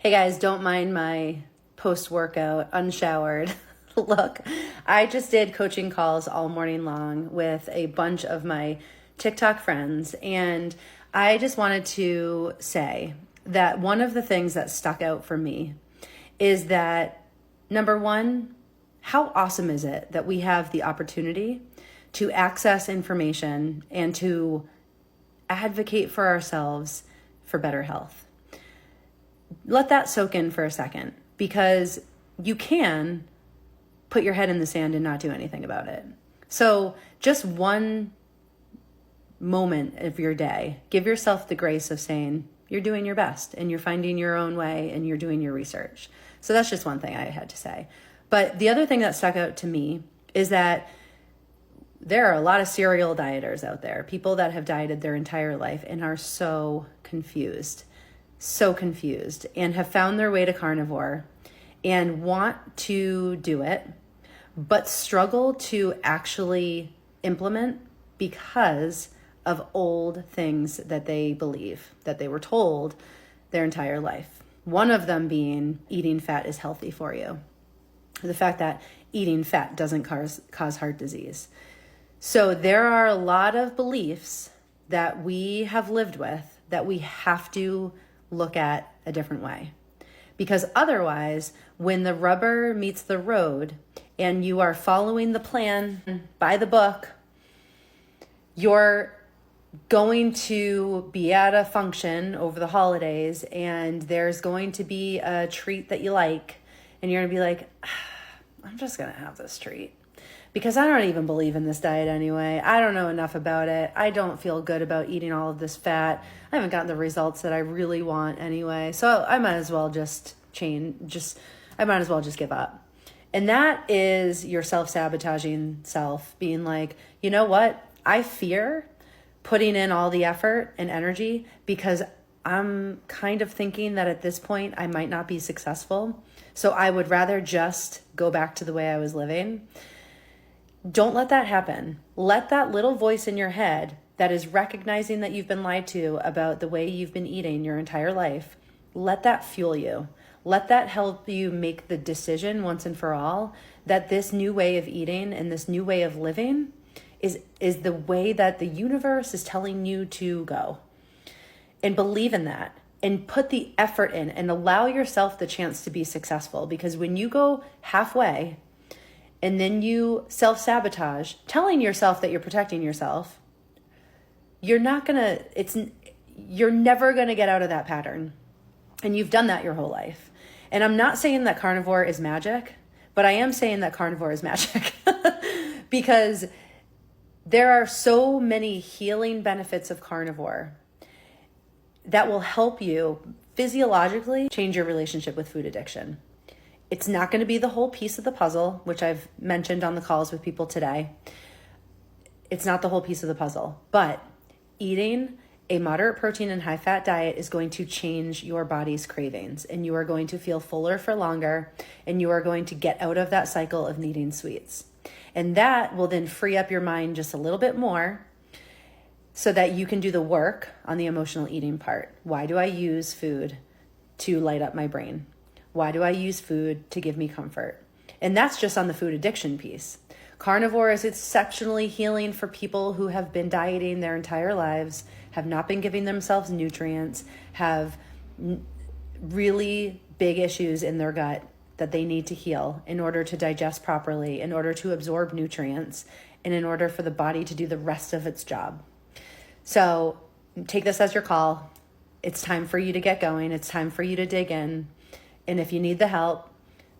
Hey guys, don't mind my post-workout, unshowered look. I just did coaching calls all morning long with a bunch of my TikTok friends, and I just wanted to say that one of the things that stuck out for me is that, number one, how awesome is it that we have the opportunity to access information and to advocate for ourselves for better health? Let that soak in for a second, because you can put your head in the sand and not do anything about it. So just one moment of your day, give yourself the grace of saying you're doing your best and you're finding your own way and you're doing your research. So that's just one thing I had to say. But the other thing that stuck out to me is that there are a lot of serial dieters out there, people that have dieted their entire life and are so confused and have found their way to carnivore and want to do it, but struggle to actually implement because of old things that they believe, that they were told their entire life. One of them being eating fat is healthy for you. The fact that eating fat doesn't cause heart disease. So there are a lot of beliefs that we have lived with that we have to look at a different way. Because otherwise, when the rubber meets the road and you are following the plan by the book, you're going to be at a function over the holidays and there's going to be a treat that you like, and you're going to be like, I'm just going to have this treat because I don't even believe in this diet anyway. I don't know enough about it. I don't feel good about eating all of this fat. I haven't gotten the results that I really want anyway. So I might as well just give up. And that is your self-sabotaging self being like, you know what? I fear putting in all the effort and energy because I'm kind of thinking that at this point I might not be successful. So I would rather just go back to the way I was living. Don't let that happen. Let that little voice in your head that is recognizing that you've been lied to about the way you've been eating your entire life, let that fuel you. Let that help you make the decision once and for all that this new way of eating and this new way of living is the way that the universe is telling you to go. And believe in that and put the effort in and allow yourself the chance to be successful. Because when you go halfway and then you self-sabotage, telling yourself that you're protecting yourself, you're never going to get out of that pattern. And you've done that your whole life. And I'm not saying that carnivore is magic, but I am saying that carnivore is magic because there are so many healing benefits of carnivore that will help you physiologically change your relationship with food addiction. It's not going to be the whole piece of the puzzle, which I've mentioned on the calls with people today. It's not the whole piece of the puzzle, but eating a moderate protein and high fat diet is going to change your body's cravings, and you are going to feel fuller for longer, and you are going to get out of that cycle of needing sweets. And that will then free up your mind just a little bit more so that you can do the work on the emotional eating part. Why do I use food to light up my brain? Why do I use food to give me comfort? And that's just on the food addiction piece. Carnivore is exceptionally healing for people who have been dieting their entire lives, have not been giving themselves nutrients, have really big issues in their gut that they need to heal in order to digest properly, in order to absorb nutrients, and in order for the body to do the rest of its job. So take this as your call. It's time for you to get going. It's time for you to dig in. And if you need the help,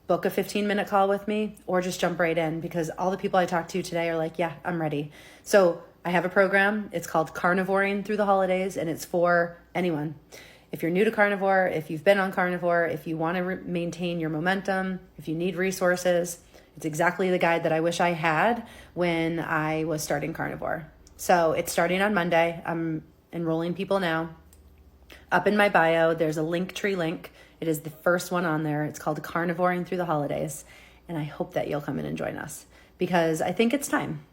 book a 15-minute call with me or just jump right in, because all the people I talked to today are like, yeah, I'm ready. So I have a program. It's called Carnivoring Through the Holidays, and it's for anyone. If you're new to carnivore, if you've been on carnivore, if you want to maintain your momentum, if you need resources, it's exactly the guide that I wish I had when I was starting carnivore. So it's starting on Monday. I'm enrolling people now. Up in my bio, there's a Linktree link. It is the first one on there. It's called Carnivoring Through the Holidays. And I hope that you'll come in and join us because I think it's time.